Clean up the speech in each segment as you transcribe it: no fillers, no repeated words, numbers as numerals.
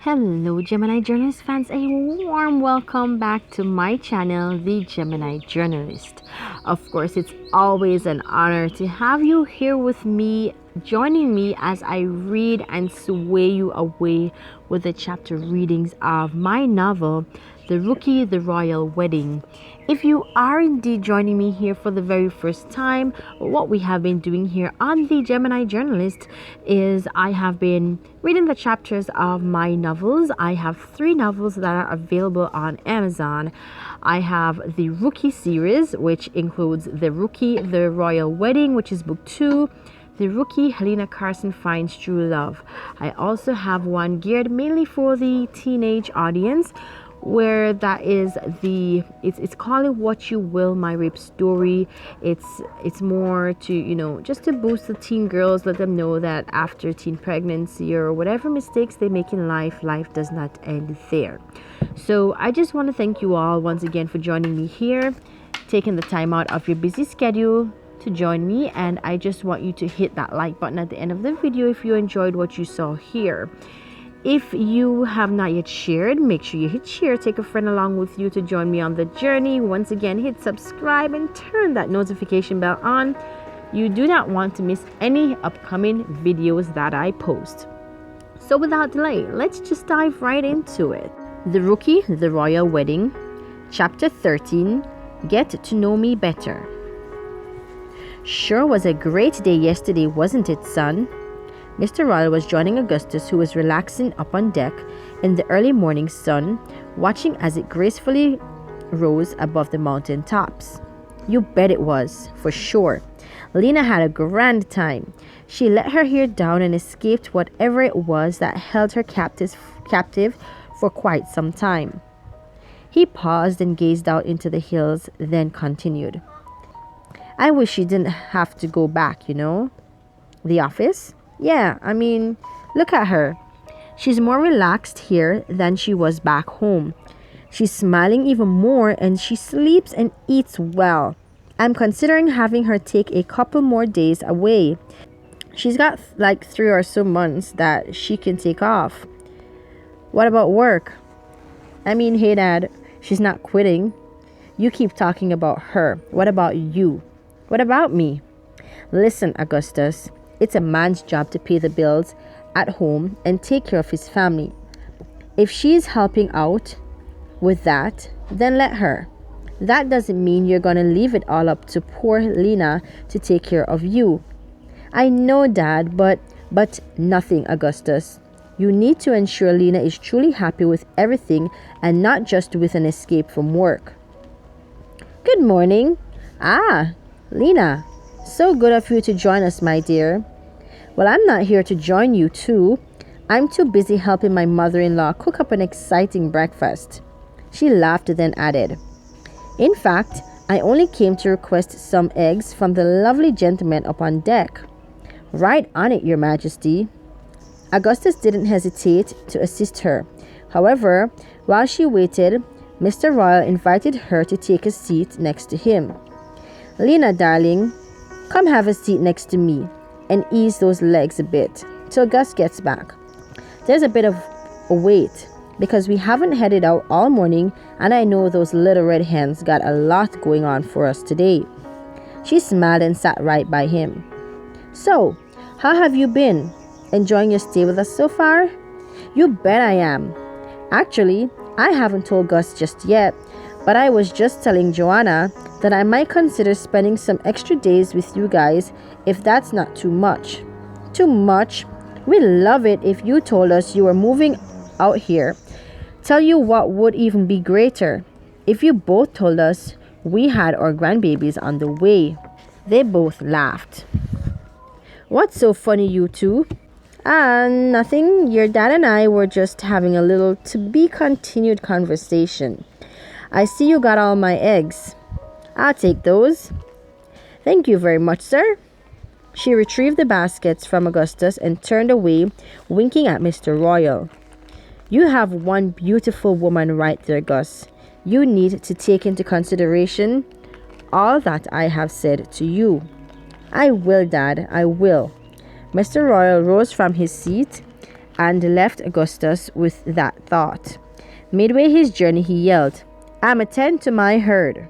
Hello Gemini Journalist fans, a warm welcome back to my channel, The Gemini Journalist. Of course, it's always an honor to have you here with me, joining me as I read and sway you away with the chapter readings of my novel, The Rookie, the Royal Wedding. If you are indeed joining me here for the very first time, what we have been doing here on The Gemini Journalist is I have been reading the chapters of my novels. I have 3 novels that are available on Amazon. I have the Rookie series, which includes The Rookie, the Royal Wedding, which is book 2. The Rookie, Helena Carson Finds True Love. I also have one geared mainly for the teenage audience, where that is it's called It What You Will, My Rape Story. It's more to just to boost the teen girls, let them know that after teen pregnancy or whatever mistakes they make in life does not end there. So I just want to thank you all once again for joining me here, taking the time out of your busy schedule to join me, and I just want you to hit that like button at the end of the video if you enjoyed what you saw here. If you have not yet shared, make sure you hit share, take a friend along with you to join me on the journey. Once again, hit subscribe and turn that notification bell on. You do not want to miss any upcoming videos that I post. So without delay, let's just dive right into it. The Rookie, the Royal Wedding, Chapter 13, Get to Know Me Better. Sure was a great day yesterday, wasn't it, son? Mr. Royal was joining Augustus, who was relaxing up on deck in the early morning sun, watching as it gracefully rose above the mountain tops. You bet it was, for sure. Lena had a grand time. She let her hair down and escaped whatever it was that held her captive for quite some time. He paused and gazed out into the hills, then continued. I wish she didn't have to go back, The office? Yeah, I mean, look at her. She's more relaxed here than she was back home. She's smiling even more, and she sleeps and eats well. I'm considering having her take a couple more days away. She's got like 3 or so months that she can take off. What about work? I mean, hey Dad, she's not quitting. You keep talking about her. What about you? What about me? Listen, Augustus. It's a man's job to pay the bills at home and take care of his family. If she's helping out with that, then let her. That doesn't mean you're going to leave it all up to poor Lena to take care of you. I know, Dad, but nothing, Augustus. You need to ensure Lena is truly happy with everything and not just with an escape from work. Good morning. Ah, Lena. So good of you to join us, my dear. Well, I'm not here to join you too. I'm too busy helping my mother-in-law cook up an exciting breakfast. She laughed, then added, in fact, I only came to request some eggs from the lovely gentleman up on deck. Right on it, Your Majesty. Augustus didn't hesitate to assist her. However, while she waited, Mr. Royal invited her to take a seat next to him. Lena, darling, come have a seat next to me and ease those legs a bit till Gus gets back. There's a bit of a wait because we haven't headed out all morning, and I know those little red hens got a lot going on for us today. She smiled and sat right by him. So, how have you been? Enjoying your stay with us so far? You bet I am. Actually, I haven't told Gus just yet, but I was just telling Joanna that I might consider spending some extra days with you guys if that's not too much. Too much? We'd love it if you told us you were moving out here. Tell you what would even be greater, if you both told us we had our grandbabies on the way. They both laughed. What's so funny, you two? Nothing. Your dad and I were just having a little to-be-continued conversation. I see you got all my eggs. I'll take those. Thank you very much, sir. She retrieved the baskets from Augustus and turned away, winking at Mr. Royal. You have one beautiful woman right there, Gus. You need to take into consideration all that I have said to you. I will, Dad, I will. Mr. Royal rose from his seat and left Augustus with that thought. Midway his journey, he yelled, "I'm attend to my herd."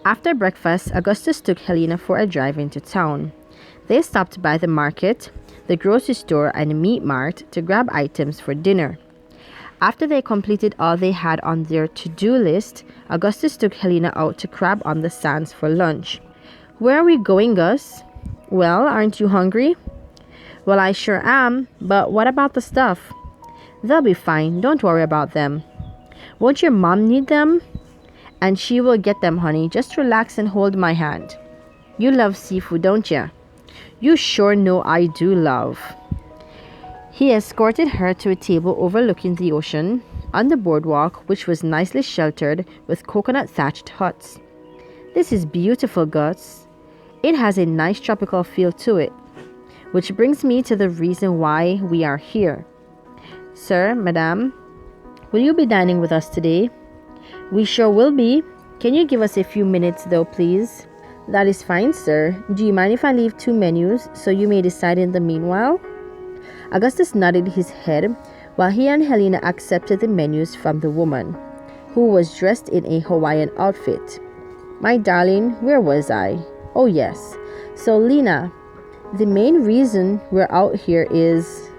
After breakfast, Augustus took Helena for a drive into town. They stopped by the market, the grocery store, and the meat mart to grab items for dinner. After they completed all they had on their to-do list, Augustus took Helena out to crab on the sands for lunch. "Where are we going, Gus?" "Well, aren't you hungry?" "Well, I sure am, but what about the stuff?" "They'll be fine, don't worry about them." "Won't your mom need them?" "And she will get them, honey. Just relax and hold my hand." "You love seafood, don't you?" "You sure know I do, love." He escorted her to a table overlooking the ocean on the boardwalk, which was nicely sheltered with coconut-thatched huts. "This is beautiful, Gus. It has a nice tropical feel to it. Which brings me to the reason why we are here. Sir, Madame, will you be dining with us today?" "We sure will be. Can you give us a few minutes though, please?" "That is fine, sir. Do you mind if I leave 2 menus so you may decide in the meanwhile?" Augustus nodded his head while he and Helena accepted the menus from the woman, who was dressed in a Hawaiian outfit. "My darling, where was I? Oh yes. So Lena, the main reason we're out here is..."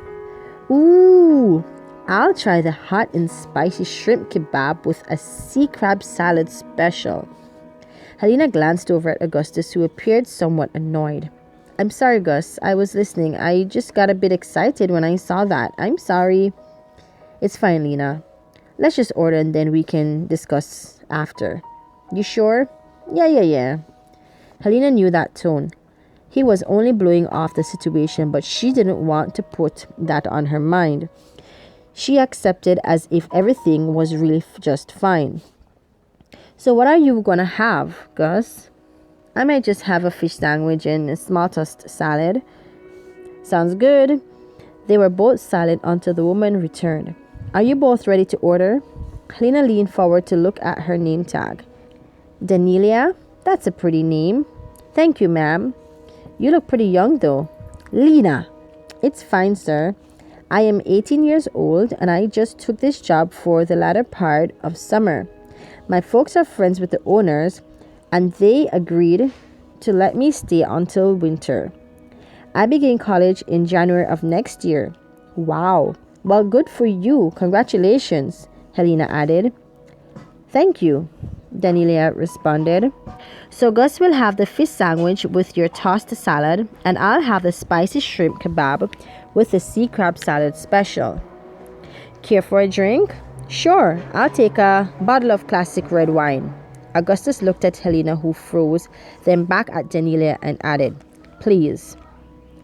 "Ooh, I'll try the hot and spicy shrimp kebab with a sea crab salad special." Helena glanced over at Augustus, who appeared somewhat annoyed. "I'm sorry, Gus. I was listening. I just got a bit excited when I saw that. I'm sorry." "It's fine, Lena. Let's just order and then we can discuss after." "You sure?" Yeah. Helena knew that tone. He was only blowing off the situation, but she didn't want to put that on her mind. She accepted as if everything was really just fine. "So what are you gonna have, Gus?" "I might just have a fish sandwich and a small tossed salad." "Sounds good." They were both silent until the woman returned. "Are you both ready to order?" Helena leaned forward to look at her name tag. "Danielia? That's a pretty name." "Thank you, ma'am." "You look pretty young, though." "Lena." "It's fine, sir. I am 18 years old and I just took this job for the latter part of summer. My folks are friends with the owners and they agreed to let me stay until winter. I begin college in January of next year." "Wow. Well, good for you. Congratulations," Helena added. "Thank you," Danielia responded. "So Gus will have the fish sandwich with your tossed salad, and I'll have the spicy shrimp kebab with the sea crab salad special. Care for a drink?" "Sure, I'll take a bottle of classic red wine." Augustus looked at Helena, who froze, then back at Danielia and added, "Please."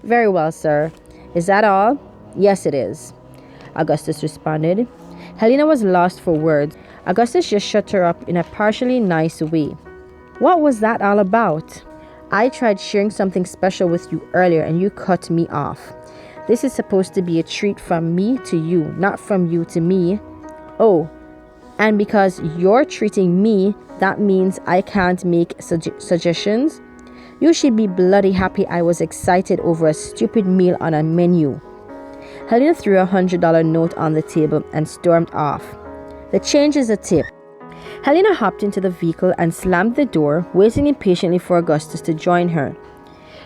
"Very well, sir. Is that all?" "Yes, it is," Augustus responded. Helena was lost for words. Augustus just shut her up in a partially nice way. "What was that all about?" "I tried sharing something special with you earlier and you cut me off. This is supposed to be a treat from me to you, not from you to me." "Oh, and because you're treating me, that means I can't make suggestions? You should be bloody happy I was excited over a stupid meal on a menu." Helena threw a $100 note on the table and stormed off. "The change is a tip." Helena hopped into the vehicle and slammed the door, waiting impatiently for Augustus to join her.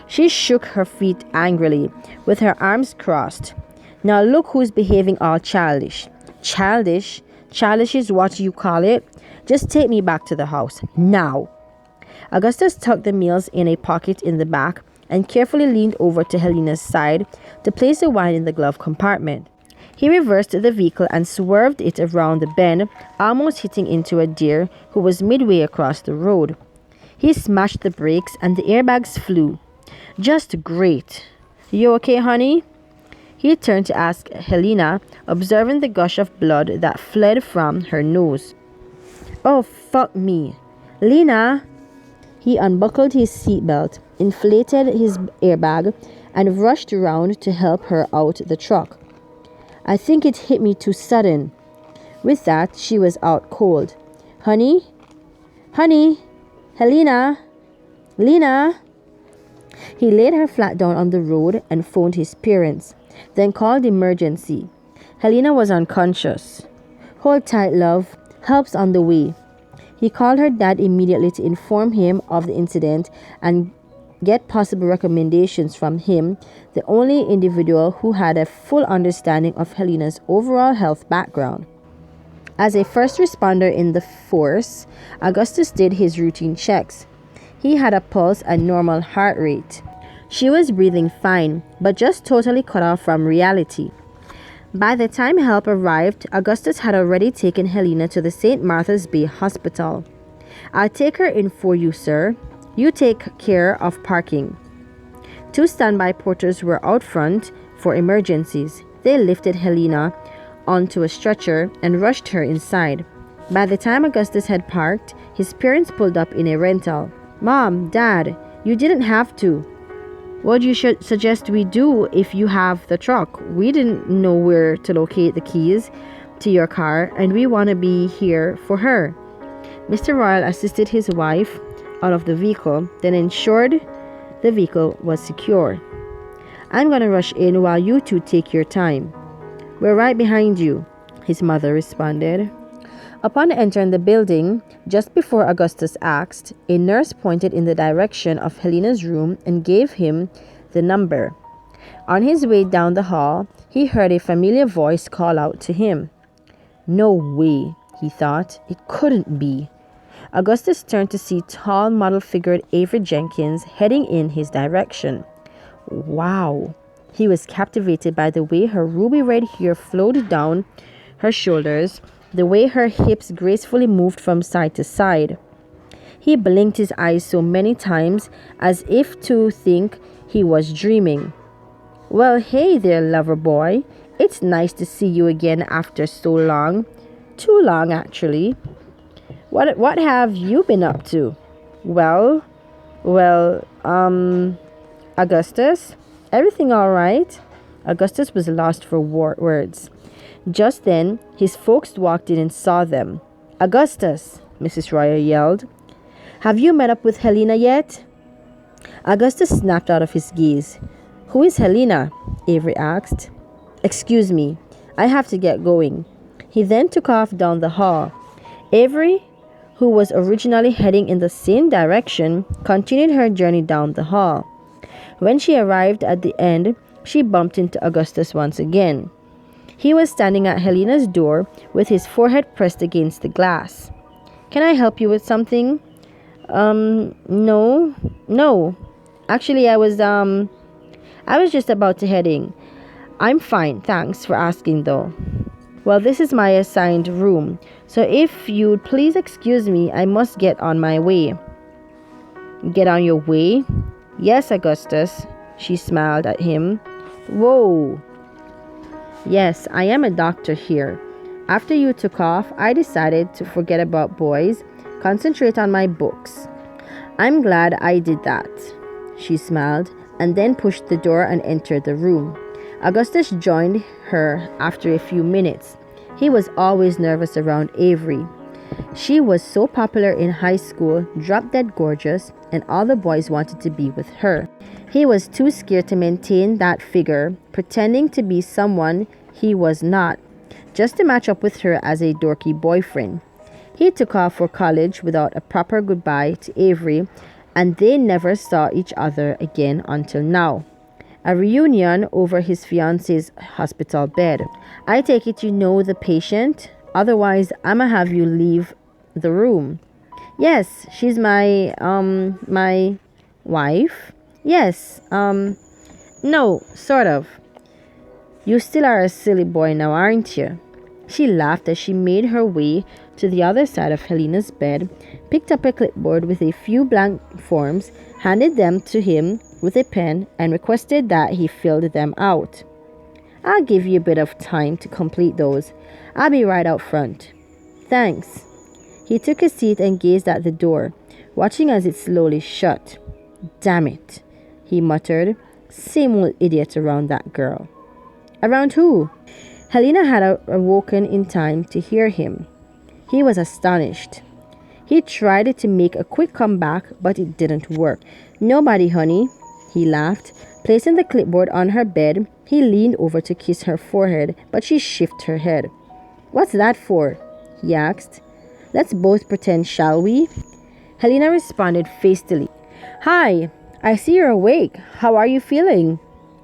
She shook her feet angrily, with her arms crossed. "Now look who's behaving all childish." "Childish? Childish is what you call it? Just take me back to the house, now." Augustus tucked the meals in a pocket in the back and carefully leaned over to Helena's side to place the wine in the glove compartment. He reversed the vehicle and swerved it around the bend, almost hitting into a deer who was midway across the road. He smashed the brakes and the airbags flew. "Just great. You okay, honey?" He turned to ask Helena, observing the gush of blood that fled from her nose. "Oh, fuck me. Lena!" He unbuckled his seatbelt, inflated his airbag, and rushed around to help her out the truck. "I think it hit me too sudden." With that, she was out cold. "Honey? Honey? Helena? Lena?" He laid her flat down on the road and phoned his parents, then called emergency. Helena was unconscious. Hold tight, love. Help's on the way. He called her dad immediately to inform him of the incident and get possible recommendations from him, the only individual who had a full understanding of Helena's overall health background. As a first responder in the force, Augustus did his routine checks. He had a pulse and normal heart rate. She was breathing fine, but just totally cut off from reality. By the time help arrived, Augustus had already taken Helena to the St. Martha's Bay Hospital. "I'll take her in for you, sir. You take care of parking." 2 standby porters were out front for emergencies. They lifted Helena onto a stretcher and rushed her inside. By the time Augustus had parked, his parents pulled up in a rental. "Mom, Dad, you didn't have to. What you should suggest we do if you have the truck? We didn't know where to locate the keys to your car and we want to be here for her." Mr. Royal assisted his wife out of the vehicle, then ensured the vehicle was secure. "I'm going to rush in while you two take your time." "We're right behind you," his mother responded. Upon entering the building, just before Augustus asked, a nurse pointed in the direction of Helena's room and gave him the number. On his way down the hall, he heard a familiar voice call out to him. "No way," he thought. "It couldn't be." Augustus turned to see tall, model-figured Avery Jenkins heading in his direction. Wow! He was captivated by the way her ruby red hair flowed down her shoulders, the way her hips gracefully moved from side to side. He blinked his eyes so many times as if to think he was dreaming. "Well, hey there, lover boy. It's nice to see you again after so long. Too long, actually. What have you been up to?" Well, Augustus, everything all right?" Augustus was lost for words. Just then, his folks walked in and saw them. "Augustus," Mrs. Royer yelled. "Have you met up with Helena yet?" Augustus snapped out of his gaze. "Who is Helena?" Avery asked. "Excuse me, I have to get going." He then took off down the hall. Avery, who was originally heading in the same direction, continued her journey down the hall. When she arrived at the end, she bumped into Augustus once again. He was standing at Helena's door with his forehead pressed against the glass. "Can I help you with something?" No. Actually, I was just about to heading. I'm fine, thanks for asking though." "Well, this is my assigned room, so if you'd please excuse me, I must get on my way." "Get on your way?" "Yes, Augustus." She smiled at him. "Whoa." "Yes, I am a doctor here. After you took off, I decided to forget about boys, concentrate on my books. I'm glad I did that." She smiled and then pushed the door and entered the room. Augustus joined her after a few minutes. He was always nervous around Avery. She was so popular in high school, drop-dead gorgeous, and all the boys wanted to be with her. He was too scared to maintain that figure, pretending to be someone he was not, just to match up with her as a dorky boyfriend. He took off for college without a proper goodbye to Avery, and they never saw each other again until now. A reunion over his fiance's hospital bed. "I take it you know the patient? Otherwise, I'ma have you leave the room." "Yes, she's my wife." "Yes, no, sort of." "You still are a silly boy now, aren't you?" She laughed as she made her way to the other side of Helena's bed, picked up a clipboard with a few blank forms, handed them to him with a pen, and requested that he filled them out. "I'll give you a bit of time to complete those. I'll be right out front." "Thanks." He took a seat and gazed at the door, watching as it slowly shut. "Damn it," he muttered. "Same old idiot around that girl." "Around who?" Helena had awoken in time to hear him. He was astonished. He tried to make a quick comeback, but it didn't work. "Nobody, honey," he laughed. Placing the clipboard on her bed, he leaned over to kiss her forehead, but she shifted her head. "What's that for?" he asked. "Let's both pretend, shall we?" Helena responded hastily. "Hi, I see you're awake. How are you feeling?"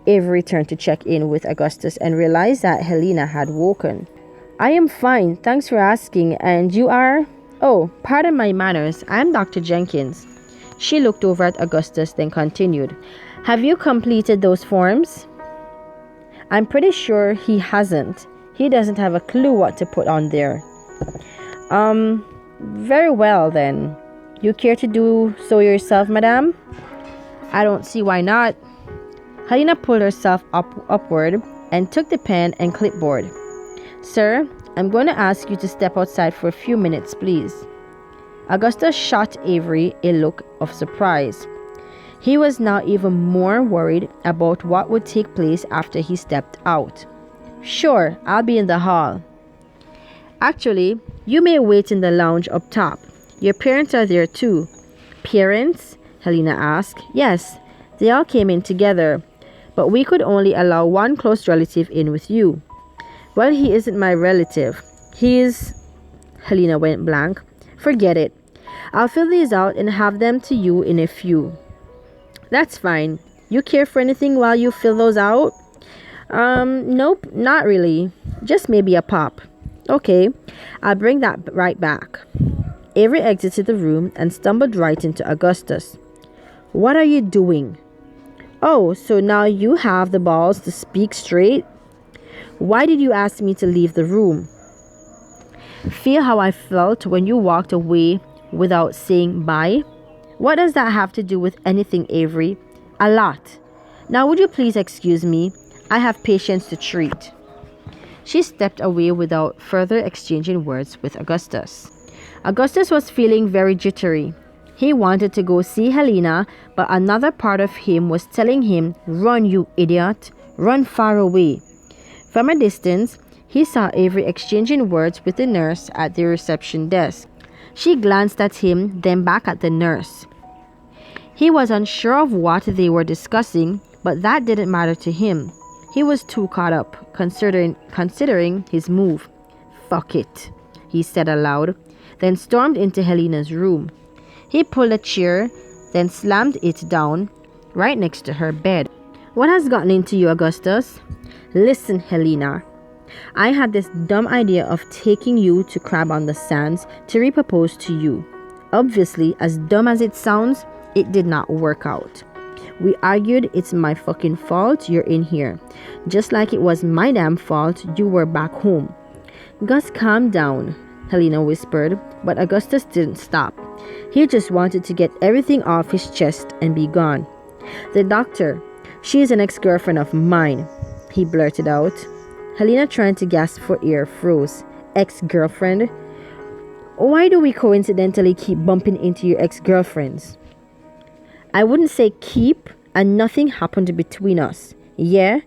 Avery turned to check in with Augustus and realized that Helena had woken. "I am fine, thanks for asking. And you are?" "Oh, pardon my manners. I'm Dr. Jenkins." She looked over at Augustus, then continued. "Have you completed those forms?" "I'm pretty sure he hasn't. He doesn't have a clue what to put on there." Very well then. You care to do so yourself, madame?" "I don't see why not." Helena pulled herself upward and took the pen and clipboard. "Sir, I'm going to ask you to step outside for a few minutes, please." Augustus shot Avery a look of surprise. He was now even more worried about what would take place after he stepped out. "Sure, I'll be in the hall." "Actually, you may wait in the lounge up top. Your parents are there too." "Parents?" Helena asked. "Yes, they all came in together, but we could only allow one close relative in with you." "Well, he isn't my relative. He's..." Helena went blank. "Forget it. I'll fill these out and have them to you in a few." "That's fine. You care for anything while you fill those out?" Nope, not really. Just maybe a pop." "Okay, I'll bring that right back." Avery exited the room and stumbled right into Augustus. "What are you doing?" "Oh, so now you have the balls to speak straight? Why did you ask me to leave the room?" "Feel how I felt when you walked away without saying bye?" "What does that have to do with anything, Avery?" "A lot. Now would you please excuse me? I have patients to treat." She stepped away without further exchanging words with Augustus. Augustus was feeling very jittery. He wanted to go see Helena, but another part of him was telling him, "Run, you idiot. Run far away." From a distance, he saw Avery exchanging words with the nurse at the reception desk. She glanced at him, then back at the nurse. He was unsure of what they were discussing, but that didn't matter to him. He was too caught up, considering his move. "Fuck it," he said aloud, then stormed into Helena's room. He pulled a chair, then slammed it down right next to her bed. "What has gotten into you, Augustus?" "Listen, Helena. I had this dumb idea of taking you to Crab on the Sands to repropose to you. Obviously, as dumb as it sounds, it did not work out. We argued. It's my fucking fault you're in here, just like it was my damn fault you were back home." "Gus, calm down," Helena whispered, but Augustus didn't stop. He just wanted to get everything off his chest and be gone. "The doctor, she is an ex-girlfriend of mine," he blurted out. Helena, trying to gasp for air, froze. "Ex-girlfriend? Why do we coincidentally keep bumping into your ex-girlfriends?" "I wouldn't say keep, and nothing happened between us." "Yeah,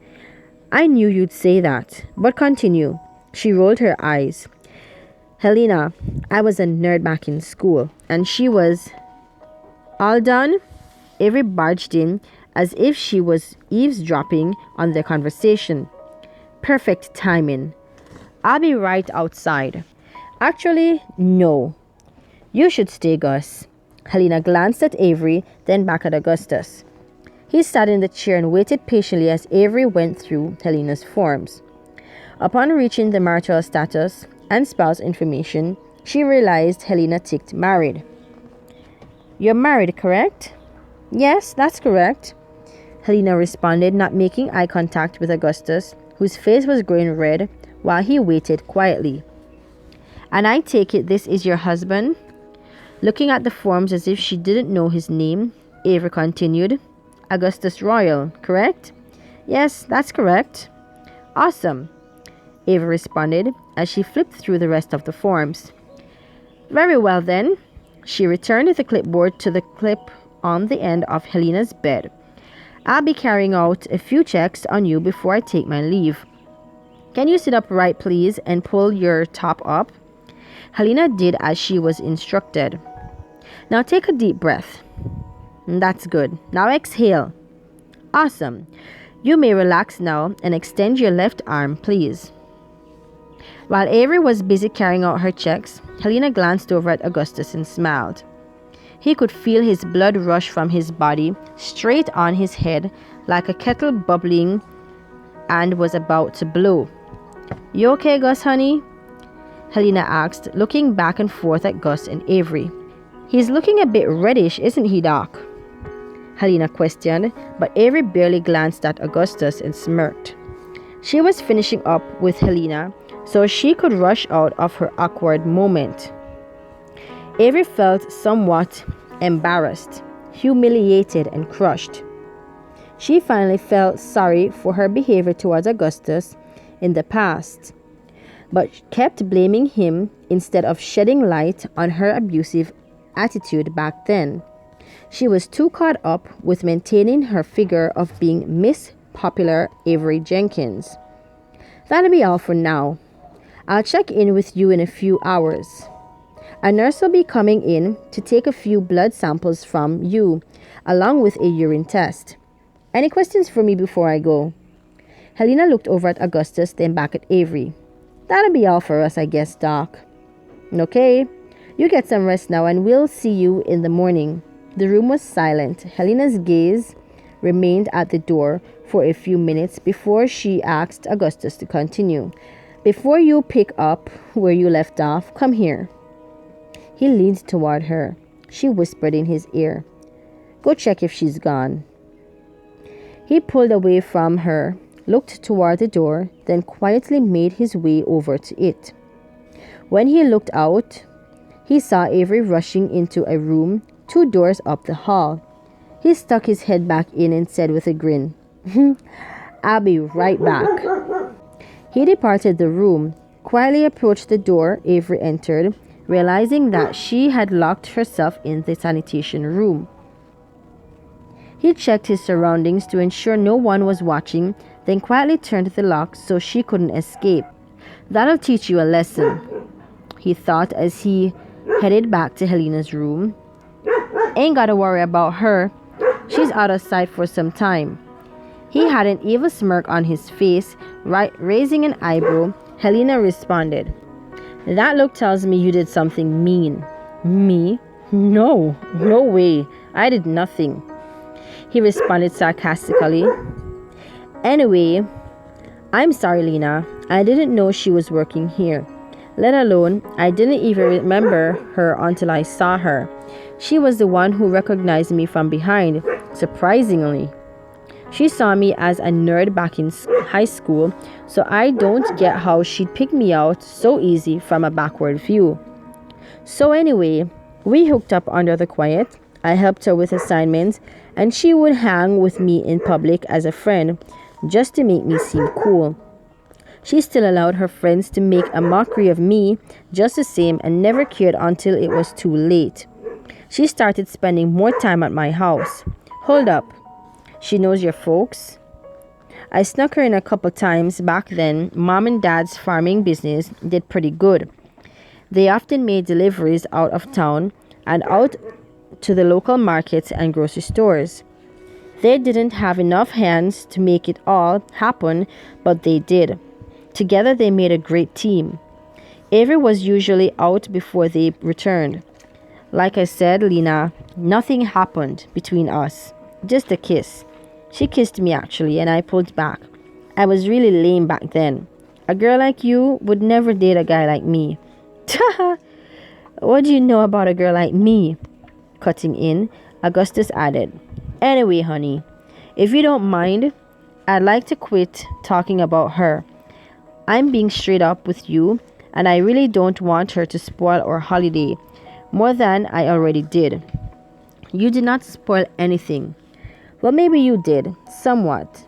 I knew you'd say that, but continue." She rolled her eyes. "Helena, I was a nerd back in school, and she was..." "All done?" Avery barged in as if she was eavesdropping on their conversation. "Perfect timing. I'll be right outside." "Actually, no. You should stay, Gus." Helena glanced at Avery, then back at Augustus. He sat in the chair and waited patiently as Avery went through Helena's forms. Upon reaching the marital status and spouse information, she realized Helena ticked married. "You're married, correct?" "Yes, that's correct," Helena responded, not making eye contact with Augustus, whose face was growing red while he waited quietly. "And I take it this is your husband?" Looking at the forms as if she didn't know his name, Avery continued. "Augustus Royal, correct?" "Yes, that's correct." "Awesome," Avery responded as she flipped through the rest of the forms. "Very well then." She returned the clipboard to the clip on the end of Helena's bed. "I'll be carrying out a few checks on you before I take my leave. Can you sit upright, please, and pull your top up?" Helena did as she was instructed. "Now take a deep breath." "That's good. Now exhale." Awesome. You may relax now and extend your left arm, please. While Avery was busy carrying out her checks, Helena glanced over at Augustus and smiled. He could feel his blood rush from his body straight on his head like a kettle bubbling and was about to blow. You okay, Gus, honey? Helena asked, looking back and forth at Gus and Avery. He's looking a bit reddish, isn't he, Doc? Helena questioned, but Avery barely glanced at Augustus and smirked. She was finishing up with Helena so she could rush out of her awkward moment. Avery felt somewhat embarrassed, humiliated, and crushed. She finally felt sorry for her behavior towards Augustus in the past, but kept blaming him instead of shedding light on her abusive attitude back then. She was too caught up with maintaining her figure of being Miss Popular Avery Jenkins. That'll be all for now. I'll check in with you in a few hours. A nurse will be coming in to take a few blood samples from you, along with a urine test. Any questions for me before I go? Helena looked over at Augustus, then back at Avery. That'll be all for us, I guess, Doc. Okay, you get some rest now and we'll see you in the morning. The room was silent. Helena's gaze remained at the door for a few minutes before she asked Augustus to continue. Before you pick up where you left off, come here. He leaned toward her. She whispered in his ear, Go check if she's gone. He pulled away from her, looked toward the door, then quietly made his way over to it. When he looked out, he saw Avery rushing into a room 2 doors up the hall. He stuck his head back in and said with a grin, I'll be right back. He departed the room, quietly approached the door Avery entered, realizing that she had locked herself in the sanitation room. He checked his surroundings to ensure no one was watching, then quietly turned the lock so she couldn't escape. That'll teach you a lesson, he thought as he headed back to Helena's room. Ain't gotta worry about her. She's out of sight for some time. He had an evil smirk on his face, raising an eyebrow. Helena responded, That look tells me you did something mean. Me? No way. I did nothing. He responded sarcastically. Anyway, I'm sorry, Lena. I didn't know she was working here. Let alone, I didn't even remember her until I saw her. She was the one who recognized me from behind, surprisingly. She saw me as a nerd back in high school, so I don't get how she'd pick me out so easy from a backward view. So anyway, we hooked up under the quiet. I helped her with assignments, and she would hang with me in public as a friend, just to make me seem cool. She still allowed her friends to make a mockery of me just the same and never cared until it was too late. She started spending more time at my house. Hold up. She knows your folks? I snuck her in a couple times back then. Mom and Dad's farming business did pretty good. They often made deliveries out of town and out to the local markets and grocery stores. They didn't have enough hands to make it all happen, but they did. Together they made a great team. Avery was usually out before they returned. Like I said, Lena, nothing happened between us. Just a kiss. She kissed me actually, and I pulled back. I was really lame back then. A girl like you would never date a guy like me. What do you know about a girl like me? Cutting in, Augustus added, Anyway, honey, if you don't mind, I'd like to quit talking about her. I'm being straight up with you, and I really don't want her to spoil our holiday more than I already did. You did not spoil anything. Well, maybe you did, somewhat.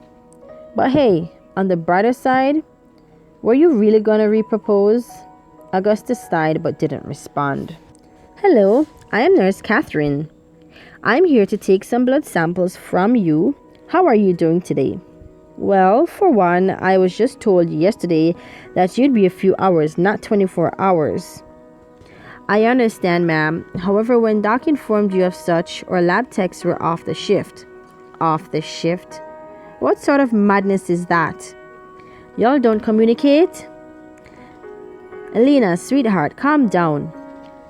But hey, on the brighter side, were you really gonna repropose? Augustus sighed but didn't respond. Hello, I am Nurse Catherine. I'm here to take some blood samples from you. How are you doing today? Well, for one, I was just told yesterday that you'd be a few hours, not 24 hours. I understand, ma'am. However, when Doc informed you of such, our lab techs were off the shift. Off the shift? What sort of madness is that? Y'all don't communicate? Elena, sweetheart, calm down.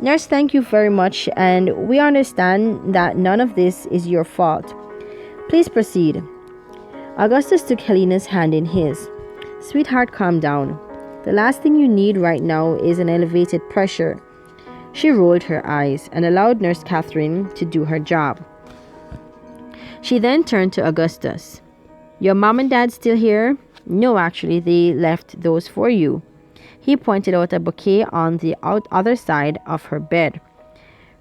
Nurse, thank you very much, and we understand that none of this is your fault. Please proceed. Augustus took Helena's hand in his. Sweetheart, calm down. The last thing you need right now is an elevated pressure. She rolled her eyes and allowed Nurse Catherine to do her job. She then turned to Augustus. Your mom and dad still here? No, actually, they left those for you. He pointed out a bouquet on the other side of her bed.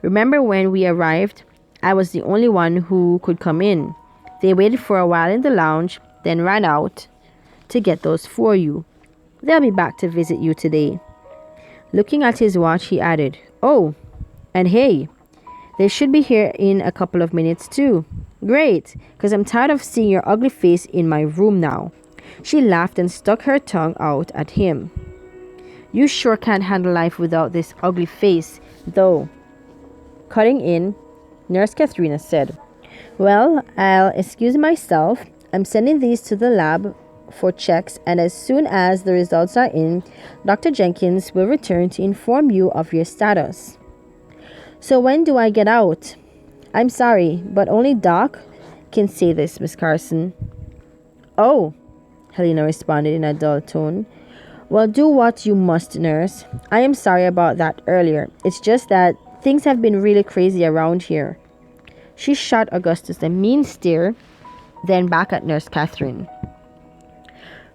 Remember when we arrived? I was the only one who could come in. They waited for a while in the lounge, then ran out to get those for you. They'll be back to visit you today. Looking at his watch, he added, Oh, and hey, they should be here in a couple of minutes too. Great, because I'm tired of seeing your ugly face in my room now. She laughed and stuck her tongue out at him. You sure can't handle life without this ugly face, though. Cutting in, Nurse Katharina said, Well, I'll excuse myself. I'm sending these to the lab for checks, and as soon as the results are in, Dr. Jenkins will return to inform you of your status. So when do I get out? I'm sorry, but only Doc can say this, Miss Carson. Oh, Helena responded in a dull tone. Well, do what you must, nurse. I am sorry about that earlier. It's just that things have been really crazy around here. She shot Augustus a mean stare, then back at Nurse Catherine.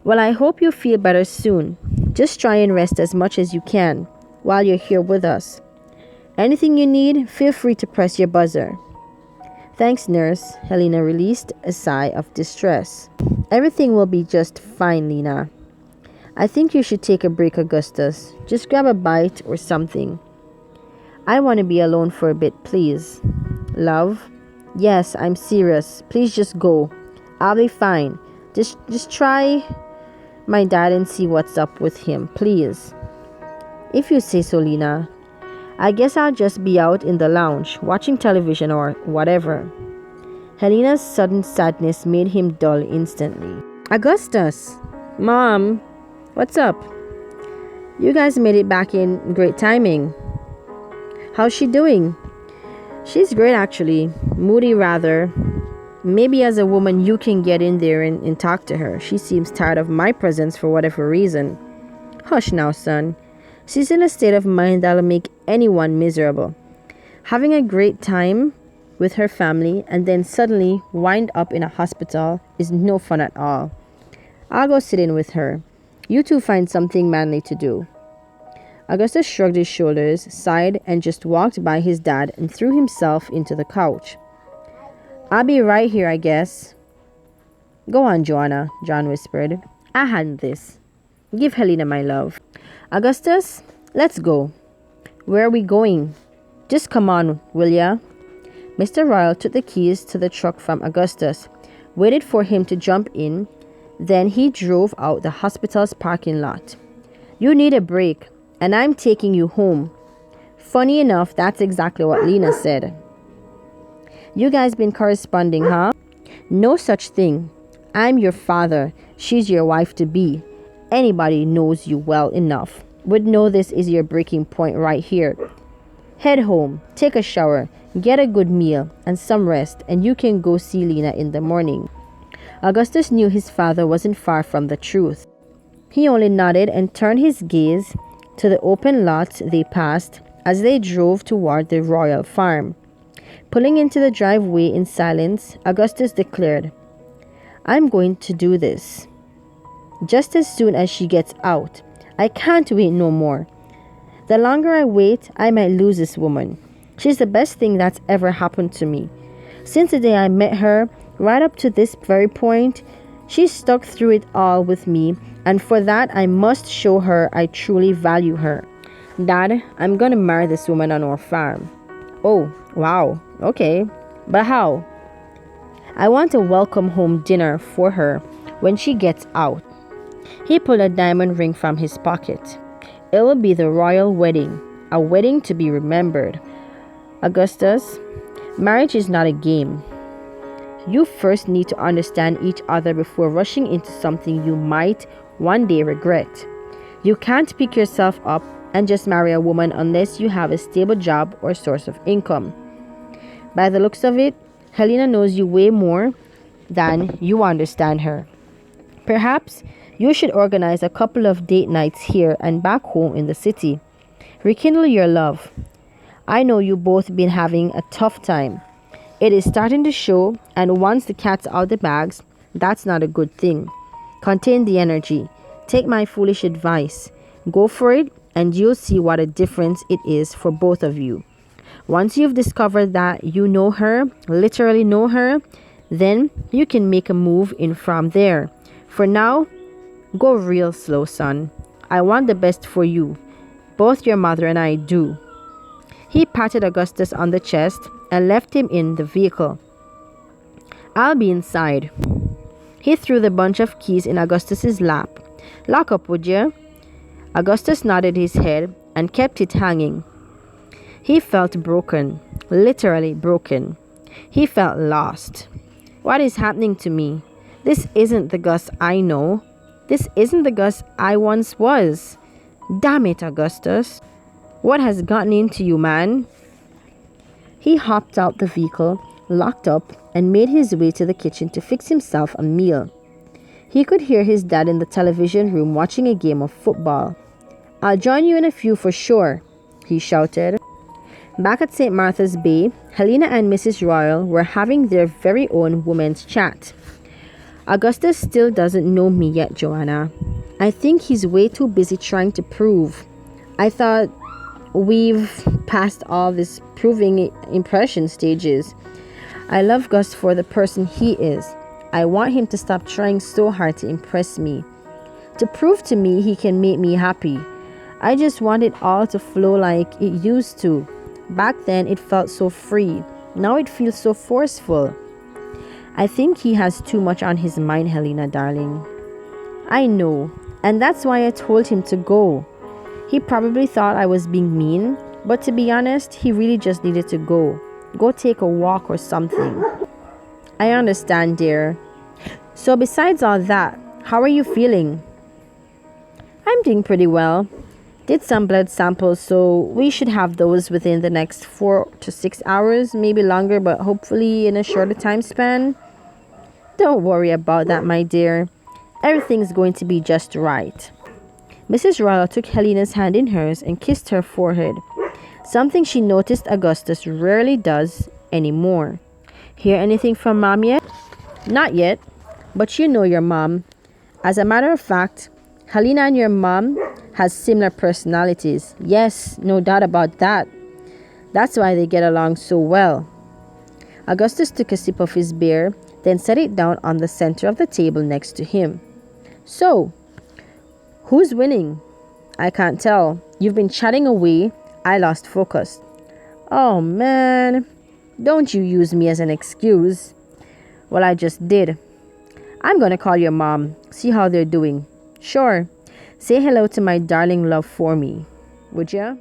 Well, I hope you feel better soon. Just try and rest as much as you can while you're here with us. Anything you need, feel free to press your buzzer. Thanks, nurse. Helena released a sigh of distress. Everything will be just fine, Lena. I think you should take a break, Augustus. Just grab a bite or something. I want to be alone for a bit, please. Love? Yes, I'm serious. Please just go. I'll be fine. Just try my dad and see what's up with him, please. If you say so, Lena. I guess I'll just be out in the lounge, watching television or whatever. Helena's sudden sadness made him dull instantly. Augustus! Mom! What's up? You guys made it back in great timing. How's she doing? She's great, actually. Moody, rather. Maybe as a woman you can get in there and talk to her. She seems tired of my presence for whatever reason. Hush now, son. She's in a state of mind that'll make anyone miserable. Having a great time with her family and then suddenly wind up in a hospital is no fun at all. I'll go sit in with her. You two find something manly to do. Augustus shrugged his shoulders, sighed, and just walked by his dad and threw himself into the couch. I'll be right here, I guess. Go on, Joanna, John whispered. I handle this. Give Helena my love. Augustus, let's go. Where are we going? Just come on, will ya? Mr. Royal took the keys to the truck from Augustus, waited for him to jump in, then he drove out the hospital's parking lot. You need a break, and I'm taking you home. Funny enough, that's exactly what Lena said. You guys been corresponding, huh? No such thing. I'm your father. She's your wife-to-be. Anybody knows you well enough would know this is your breaking point right here. Head home, take a shower, get a good meal and some rest, and you can go see Lena in the morning. Augustus knew his father wasn't far from the truth. He only nodded and turned his gaze to the open lot they passed as they drove toward the royal farm. Pulling into the driveway in silence, Augustus declared, I'm going to do this. Just as soon as she gets out. I can't wait no more. The longer I wait, I might lose this woman. She's the best thing that's ever happened to me. Since the day I met her, right up to this very point, she's stuck through it all with me, and for that I must show her I truly value her. Dad, I'm gonna marry this woman on our farm. Oh, wow, okay. But how? I want a welcome home dinner for her when she gets out. He pulled a diamond ring from his pocket. It will be the royal wedding, a wedding to be remembered. Augustus, marriage is not a game. You first need to understand each other before rushing into something you might one day regret. You can't pick yourself up and just marry a woman unless you have a stable job or source of income. By the looks of it, Helena knows you way more than you understand her. Perhaps you should organize a couple of date nights here and back home in the city. Rekindle your love. I know you both been having a tough time. It is starting to show, and once the cat's out the bags, that's not a good thing. Contain the energy. Take my foolish advice. Go for it, and you'll see what a difference it is for both of you. Once you've discovered that you know her, literally know her, then you can make a move in from there. For now, go real slow, son. I want the best for you. Both your mother and I do. He patted Augustus on the chest and left him in the vehicle. I'll be inside. He threw the bunch of keys in Augustus's lap. Lock up, would you? Augustus nodded his head and kept it hanging. He felt broken, literally broken. He felt lost. What is happening to me? This isn't the Gus I know. This isn't the Gus I once was. Damn it, Augustus. What has gotten into you, man? He hopped out the vehicle, locked up, and made his way to the kitchen to fix himself a meal. He could hear his dad in the television room watching a game of football. I'll join you in a few for sure, he shouted. Back at St. Martha's Bay, Helena and Mrs. Royal were having their very own women's chat. Augustus still doesn't know me yet, Joanna. I think he's way too busy trying to prove. I thought we've passed all these proving impression stages. I love Gus for the person he is. I want him to stop trying so hard to impress me, to prove to me he can make me happy. I just want it all to flow like it used to. Back then it felt so free. Now it feels so forceful. I think he has too much on his mind, Helena, darling. I know, and that's why I told him to go. He probably thought I was being mean, but to be honest, he really just needed to go. Go take a walk or something. I understand, dear. So besides all that, how are you feeling? I'm doing pretty well. Did some blood samples, so we should have those within the next 4 to 6 hours, maybe longer, but hopefully in a shorter time span. Don't worry about that, my dear. Everything's going to be just right. Mrs. Royal took Helena's hand in hers and kissed her forehead, something she noticed Augustus rarely does anymore. Hear anything from Mom yet? Not yet, but you know your mom. As a matter of fact, Helena and your mom has similar personalities. Yes, no doubt about that. That's why they get along so well. Augustus took a sip of his beer, then set it down on the center of the table next to him. So, who's winning? I can't tell. You've been chatting away. I lost focus. Oh man, don't you use me as an excuse. Well, I just did. I'm gonna call your mom, see how they're doing. Sure. Say hello to my darling love for me, would ya?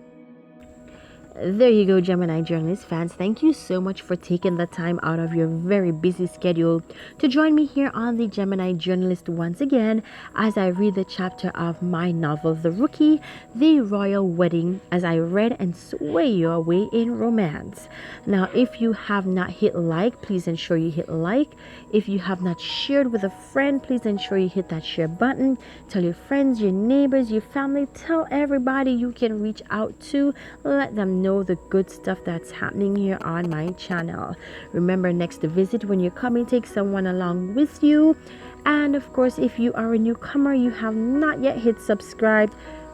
There you go, Gemini journalist fans. Thank you so much for taking the time out of your very busy schedule to join me here on the Gemini Journalist once again as I read the chapter of my novel, The Rookie, The Royal Wedding, as I read and sway your way in romance. Now, if you have not hit like, please ensure you hit like. If you have not shared with a friend, please ensure you hit that share button. Tell your friends, your neighbors, your family, tell everybody you can reach out to. Let them know the good stuff that's happening here on my channel. Remember, next to visit when you're coming, take someone along with you. And of course, if you are a newcomer, you have not yet hit subscribe,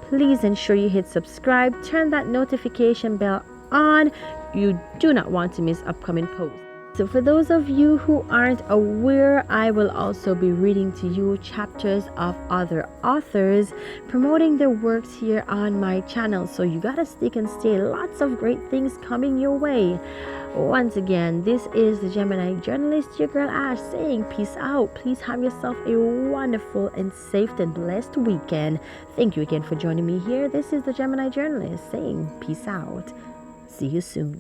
please ensure you hit subscribe. Turn that notification bell on. You do not want to miss upcoming posts. So for those of you who aren't aware, I will also be reading to you chapters of other authors promoting their works here on my channel. So you gotta stick and stay. Lots of great things coming your way. Once again, this is the Gemini Journalist, your girl Ash, saying peace out. Please have yourself a wonderful and safe and blessed weekend. Thank you again for joining me here. This is the Gemini Journalist saying peace out. See you soon.